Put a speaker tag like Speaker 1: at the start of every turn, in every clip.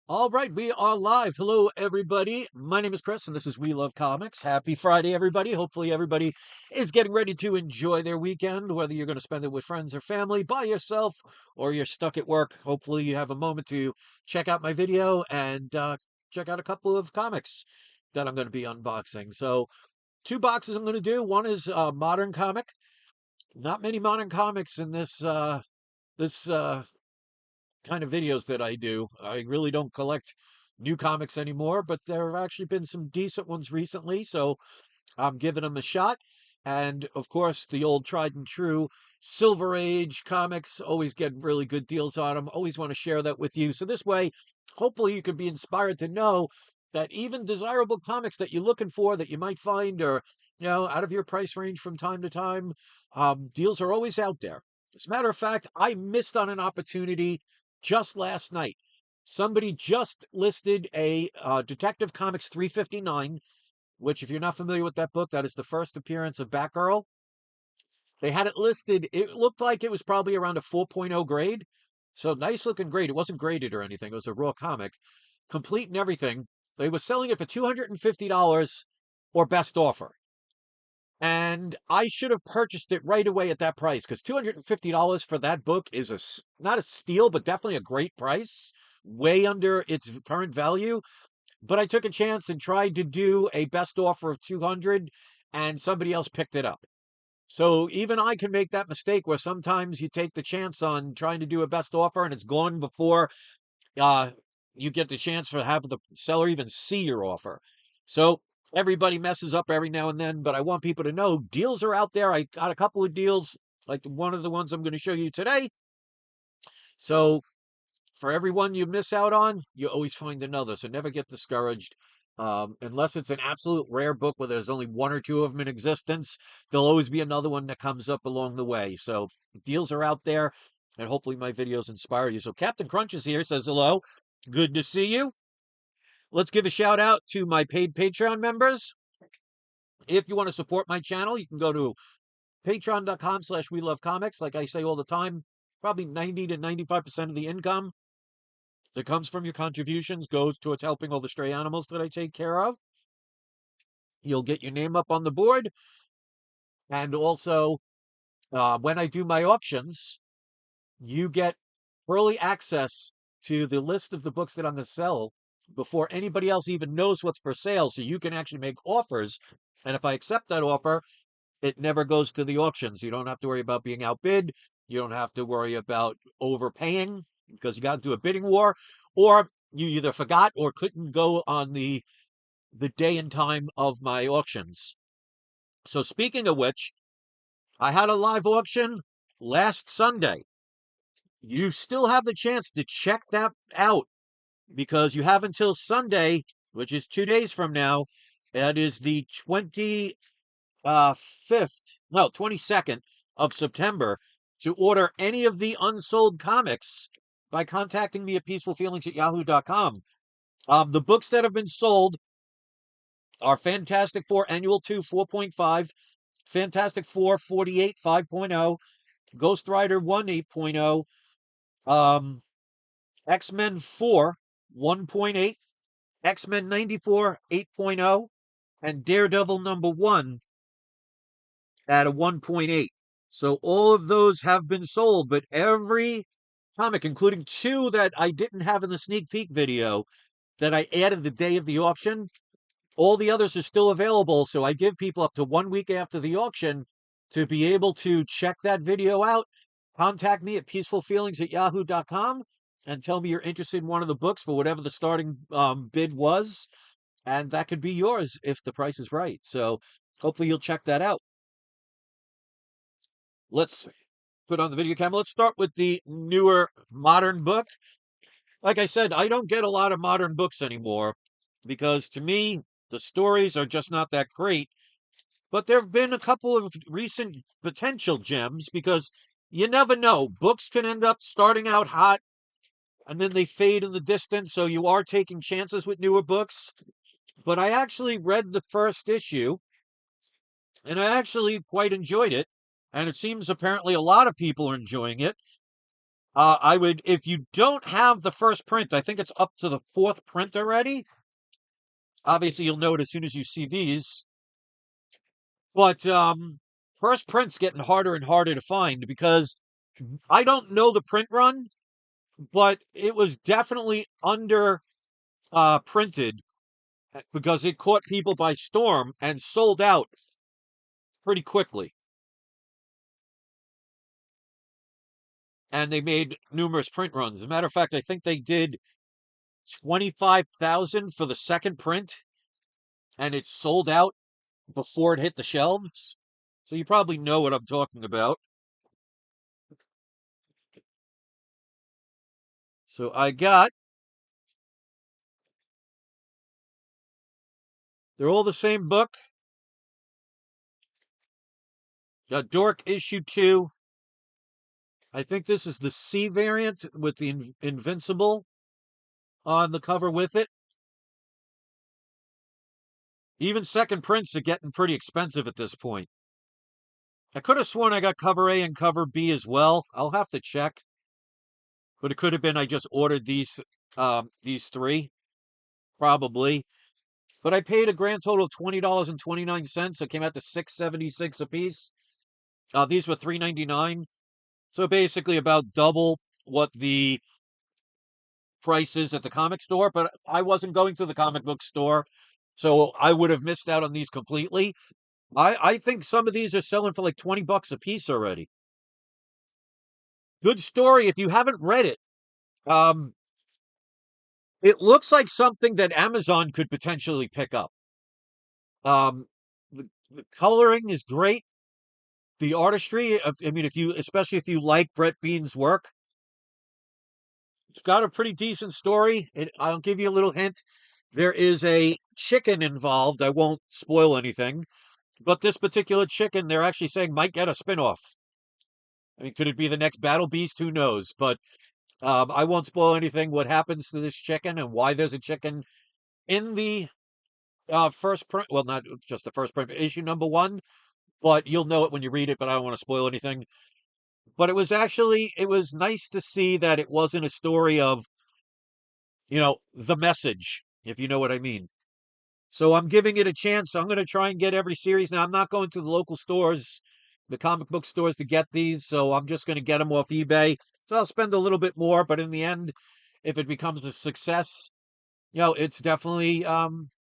Speaker 1: All right, we are live. Hello, everybody. My name is Chris, and this is We Love Comics. Happy Friday, everybody. Hopefully, everybody is getting ready to enjoy their weekend, whether you're going to spend it with friends or family, by yourself, or you're stuck at work. Hopefully, you have a moment to check out my video and check out a couple of comics that I'm going to be unboxing. So, two boxes I'm going to do. One is modern comic. Not many modern comics in this kind of videos that I do. I really don't collect new comics anymore, but there have actually been some decent ones recently, so I'm giving them a shot. And of course, the old tried and true Silver Age comics always get really good deals on them. Always want to share that with you. So this way, hopefully, you can be inspired to know that even desirable comics that you're looking for that you might find are, out of your price range from time to time, deals are always out there. As a matter of fact, I missed on an opportunity just last night. Somebody just listed a Detective Comics 359, which, if you're not familiar with that book, that is the first appearance of Batgirl. They had it listed. It looked like it was probably around a 4.0 grade. So nice looking grade. It wasn't graded or anything. It was a raw comic, complete and everything. They were selling it for $250 or best offer. And I should have purchased it right away at that price because $250 for that book is not a steal, but definitely a great price, way under its current value. But I took a chance and tried to do a best offer of 200 and somebody else picked it up. So even I can make that mistake where sometimes you take the chance on trying to do a best offer and it's gone before uh, you get the chance for have the seller even see your offer. So everybody messes up every now and then, but I want people to know deals are out there. I got a couple of deals, like one of the ones I'm going to show you today. So for every one you miss out on, you always find another. So never get discouraged. Unless it's an absolute rare book where there's only one or two of them in existence, there'll always be another one that comes up along the way. So deals are out there, and hopefully my videos inspire you. So Captain Crunch is here, says hello. Good to see you. Let's give a shout out to my paid Patreon members. If you want to support my channel, you can go to patreon.com/we love comics. Like I say all the time, probably 90 to 95% of the income that comes from your contributions goes towards helping all the stray animals that I take care of. You'll get your name up on the board. And also, when I do my auctions, you get early access to the list of the books that I'm going to sell before anybody else even knows what's for sale. So you can actually make offers. And if I accept that offer, it never goes to the auctions. You don't have to worry about being outbid. You don't have to worry about overpaying because you got to do a bidding war, or you either forgot or couldn't go on the day and time of my auctions. So speaking of which, I had a live auction last Sunday. You still have the chance to check that out because you have until Sunday, which is 2 days from now. That is the 5th, no, 22nd of September to order any of the unsold comics by contacting me at peacefulfeelings@yahoo.com. The books that have been sold are Fantastic Four Annual 2 4.5, Fantastic Four 48 5.0, Ghost Rider 1 8.0, um, X-Men 4 1.8, X-Men 94 8.0, and Daredevil number 1 at a 1.8. So all of those have been sold, but every comic, including two that I didn't have in the sneak peek video that I added the day of the auction, all the others are still available. So I give people up to 1 week after the auction to be able to check that video out. Contact me at peacefulfeelings@yahoo.com and tell me you're interested in one of the books for whatever the starting bid was. And that could be yours if the price is right. So hopefully you'll check that out. Let's put on the video camera. Let's start with the newer modern book. Like I said, I don't get a lot of modern books anymore because to me, the stories are just not that great. But there have been a couple of recent potential gems because you never know. Books can end up starting out hot and then they fade in the distance. So you are taking chances with newer books. But I actually read the first issue and I actually quite enjoyed it. And it seems apparently a lot of people are enjoying it. I would, if you don't have the first print, I think it's up to the fourth print already. Obviously, you'll know it as soon as you see these. But first print's getting harder and harder to find because I don't know the print run, but it was definitely under printed because it caught people by storm and sold out pretty quickly. And they made numerous print runs. As a matter of fact, I think they did 25,000 for the second print, and it sold out before it hit the shelves. So you probably know what I'm talking about. So I got, they're all the same book. Got Dork issue 2. I think this is the C variant with the Invincible on the cover with it. Even second prints are getting pretty expensive at this point. I could have sworn I got cover A and cover B as well. I'll have to check. But it could have been I just ordered these three, probably. But I paid a grand total of $20.29. It came out to $6.76 a piece. These were $3.99. So basically about double what the price is at the comic store. But I wasn't going to the comic book store, so I would have missed out on these completely. I think some of these are selling for like $20 a piece already. Good story. If you haven't read it, um, it looks like something that Amazon could potentially pick up. Um, the coloring is great. The artistry, I mean, if you, especially if you like Brett Bean's work, it's got a pretty decent story. I'll give you a little hint. There is a chicken involved. I won't spoil anything, but this particular chicken, they're actually saying might get a spinoff. I mean, could it be the next Battle Beast? Who knows? But I won't spoil anything. What happens to this chicken and why there's a chicken in the first print? Well, not just the first print, but issue number 1. But you'll know it when you read it. But I don't want to spoil anything. But it was nice to see that it wasn't a story of, the message, if you know what I mean. So I'm giving it a chance. I'm going to try and get every series. Now, I'm not going to the local stores, the comic book stores to get these. So I'm just going to get them off eBay. So I'll spend a little bit more. But in the end, if it becomes a success, it's definitely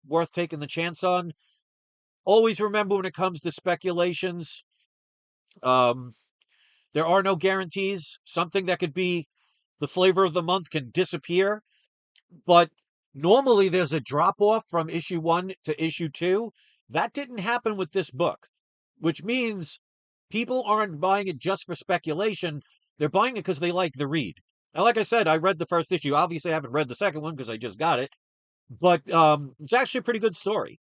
Speaker 1: worth taking the chance on. Always remember when it comes to speculations, um, there are no guarantees. Something that could be the flavor of the month can disappear. But normally there's a drop off from issue 1 to issue 2. That didn't happen with this book, which means people aren't buying it just for speculation. They're buying it because they like the read. And like I said, I read the first issue. Obviously, I haven't read the second one because I just got it. But it's actually a pretty good story.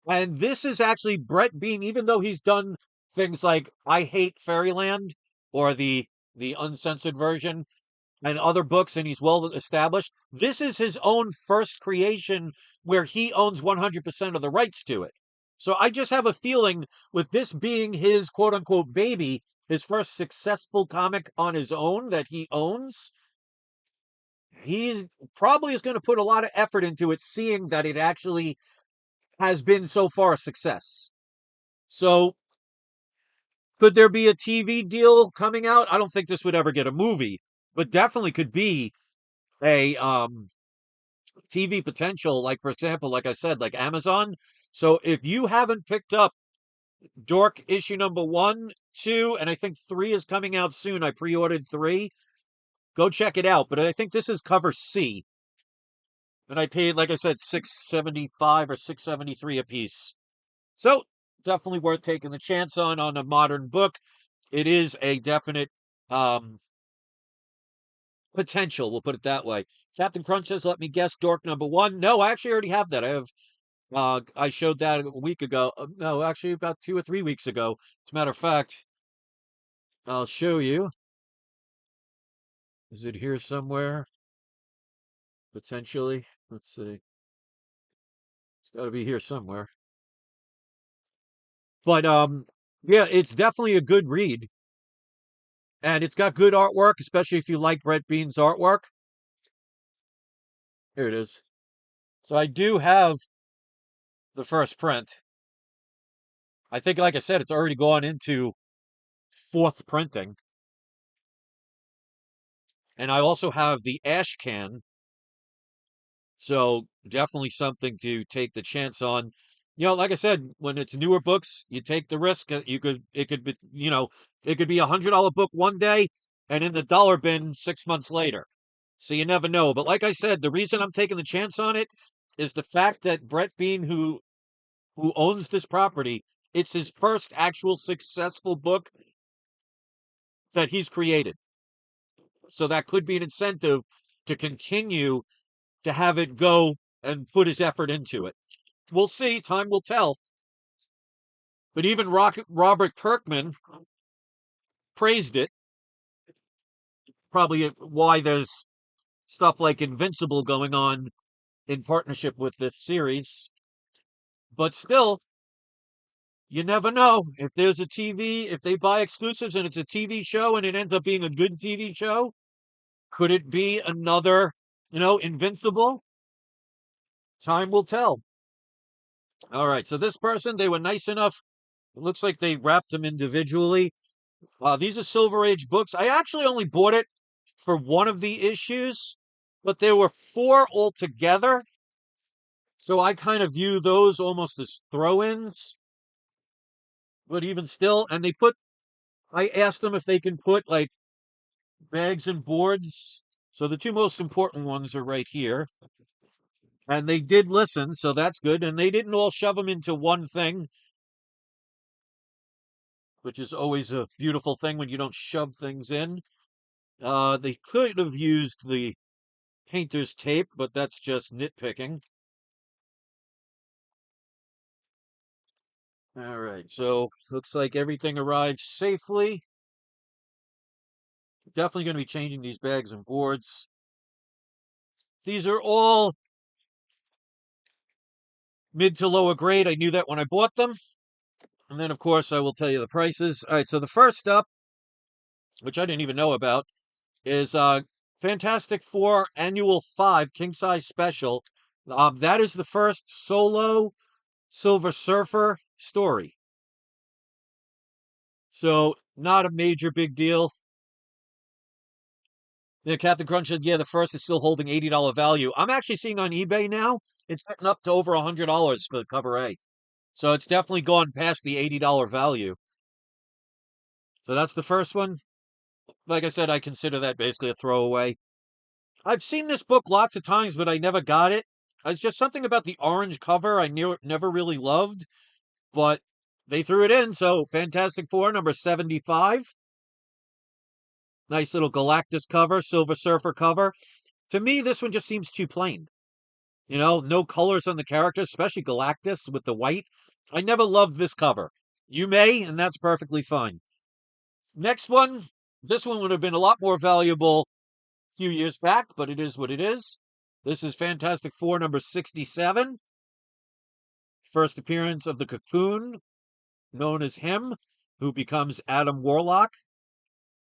Speaker 1: And this is actually Brett Bean, even though he's done things like I Hate Fairyland or the uncensored version, and other books, and he's well established. This is his own first creation where he owns 100% of the rights to it. So I just have a feeling with this being his quote unquote baby, his first successful comic on his own that he owns, he's probably is going to put a lot of effort into it, seeing that it actually has been so far a success. So could there be a TV deal coming out? I don't think this would ever get a movie, but definitely could be a TV potential, like for example, like I said, like Amazon. So if you haven't picked up Dork issue number 1, 2, and I think 3 is coming out soon. I pre-ordered 3. Go check it out. But I think this is cover C. And I paid, like I said, $6.75 or $6.73 a piece. So definitely worth taking the chance on a modern book. It is a definite potential, we'll put it that way. Captain Crunch says, let me guess, Dork number 1. No, I actually already have that. I showed that a week ago. No, actually about 2 or 3 weeks ago. As a matter of fact, I'll show you. Is it here somewhere? Potentially. Let's see. It's got to be here somewhere. But yeah, it's definitely a good read. And it's got good artwork, especially if you like Brett Bean's artwork. Here it is. So I do have the first print. I think, like I said, it's already gone into fourth printing. And I also have the ash can. So definitely something to take the chance on. Like I said, when it's newer books, you take the risk. It could be, it could be $100 book one day and in the dollar bin 6 months later. So you never know. But like I said, the reason I'm taking the chance on it is the fact that Brett Bean, who owns this property, it's his first actual successful book that he's created. So that could be an incentive to continue to have it go and put his effort into it. We'll see. Time will tell. But even Robert Kirkman praised it. Probably why there's stuff like Invincible going on in partnership with this series. But still, you never know. If there's a TV, if they buy exclusives and it's a TV show and it ends up being a good TV show, could it be another, Invincible? Time will tell. All right. So this person, they were nice enough. It looks like they wrapped them individually. These are Silver Age books. I actually only bought it for one of the issues, but there were four altogether. So I kind of view those almost as throw-ins. But even still, I asked them if they can put like bags and boards. So the two most important ones are right here. And they did listen, so that's good. And they didn't all shove them into one thing, which is always a beautiful thing when you don't shove things in. They could have used the painter's tape, but that's just nitpicking. All right, so looks like everything arrived safely. Definitely going to be changing these bags and boards. These are all mid to lower grade. I knew that when I bought them. And then, of course, I will tell you the prices. All right, so the first up, which I didn't even know about, is Fantastic Four Annual 5 King Size Special. That is the first solo Silver Surfer story. So, not a major big deal. Yeah, Captain Crunch said, yeah, the first is still holding $80 value. I'm actually seeing on eBay now, it's getting up to over $100 for the cover A. So it's definitely gone past the $80 value. So that's the first one. Like I said, I consider that basically a throwaway. I've seen this book lots of times, but I never got it. It's just something about the orange cover I never really loved, but they threw it in. So Fantastic Four, number 75. Nice little Galactus cover, Silver Surfer cover. To me, this one just seems too plain. No colors on the characters, especially Galactus with the white. I never loved this cover. You may, and that's perfectly fine. Next one, this one would have been a lot more valuable a few years back, but it is what it is. This is Fantastic Four number 67. First appearance of the Cocoon, known as him, who becomes Adam Warlock.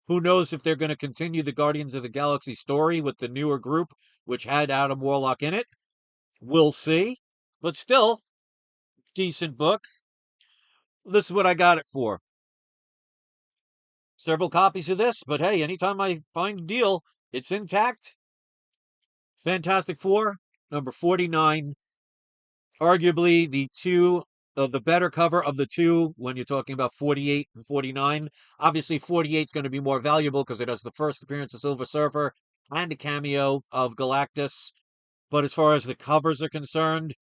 Speaker 1: Who knows if they're going to continue the Guardians of the Galaxy story with the newer group, which had Adam Warlock in it. We'll see. But still, decent book. This is what I got it for. Several copies of this, but hey, anytime I find a deal, it's intact. Fantastic Four, number 49. Arguably the two of the better cover of the two when you're talking about 48 and 49. Obviously, 48 is going to be more valuable because it has the first appearance of Silver Surfer and a cameo of Galactus. But as far as the covers are concerned,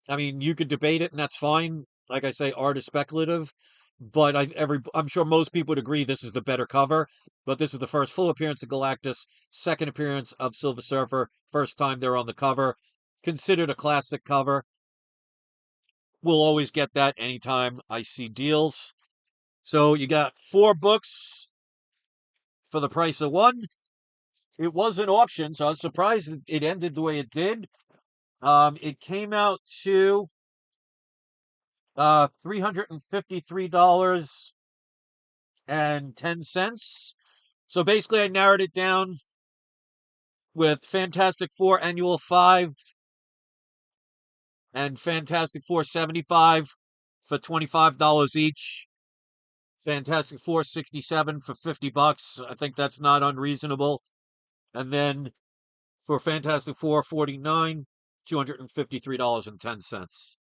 Speaker 1: I mean, you could debate it, and that's fine. Like I say, art is speculative, but I'm sure most people would agree this is the better cover. But this is the first full appearance of Galactus, second appearance of Silver Surfer, first time they're on the cover. Considered a classic cover. We'll always get that anytime I see deals. So you got four books for the price of one. It was an auction, so I was surprised it ended the way it did. It came out to $353.10. So basically, I narrowed it down with Fantastic Four Annual 5 and Fantastic Four 75 for $25 each. Fantastic Four 67 for $50. I think that's not unreasonable. And then for Fantastic Four 49, $253.10.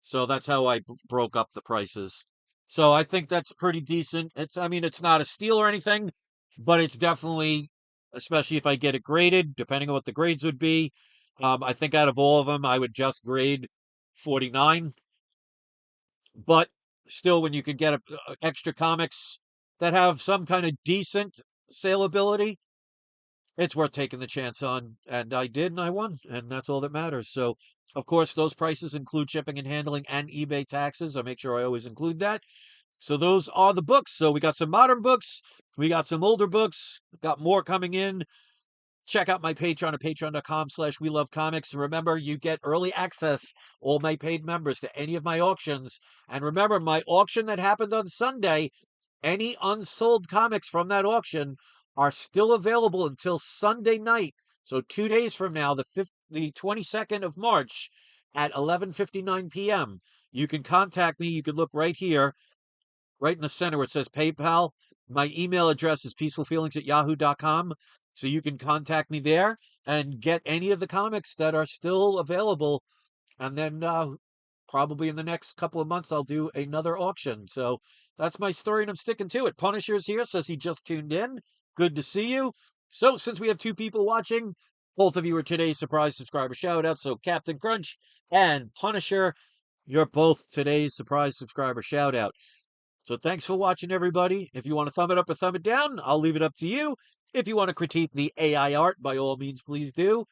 Speaker 1: So that's how I broke up the prices. So I think that's pretty decent. I mean, it's not a steal or anything, but it's definitely, especially if I get it graded, depending on what the grades would be. I think out of all of them, I would just grade 49. But still, when you could get extra comics that have some kind of decent saleability, it's worth taking the chance on. And I did, and I won, and that's all that matters. So, of course, those prices include shipping and handling and eBay taxes. I make sure I always include that. So those are the books. So we got some modern books, we got some older books, got more coming in. Check out my Patreon at patreon.com/we love comics. And remember, you get early access, all my paid members, to any of my auctions. And remember, my auction that happened on Sunday, any unsold comics from that auction are still available until Sunday night. So 2 days from now, the 22nd of March at 11:59 p.m. You can contact me. You can look right here, right in the center where it says PayPal. My email address is peacefulfeelings@yahoo.com. So you can contact me there and get any of the comics that are still available. And then probably in the next couple of months, I'll do another auction. So that's my story, and I'm sticking to it. Punisher's here, says he just tuned in. Good to see you. So since we have two people watching, both of you are today's surprise subscriber shout out. So Captain Crunch and Punisher, you're both today's surprise subscriber shout out. So thanks for watching, everybody. If you want to thumb it up or thumb it down, I'll leave it up to you. If you want to critique the AI art, by all means, please do.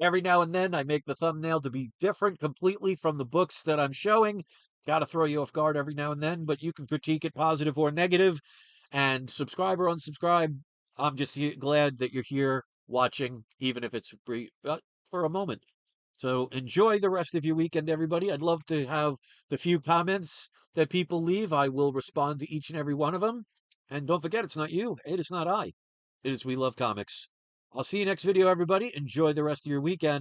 Speaker 1: Every now and then, I make the thumbnail to be different completely from the books that I'm showing. Got to throw you off guard every now and then, but you can critique it positive or negative. And subscribe or unsubscribe, I'm just glad that you're here watching, even if it's for a moment. So enjoy the rest of your weekend, everybody. I'd love to have the few comments that people leave. I will respond to each and every one of them. And don't forget, it's not you. It is not I. It is We Love Comics. I'll see you next video, everybody. Enjoy the rest of your weekend.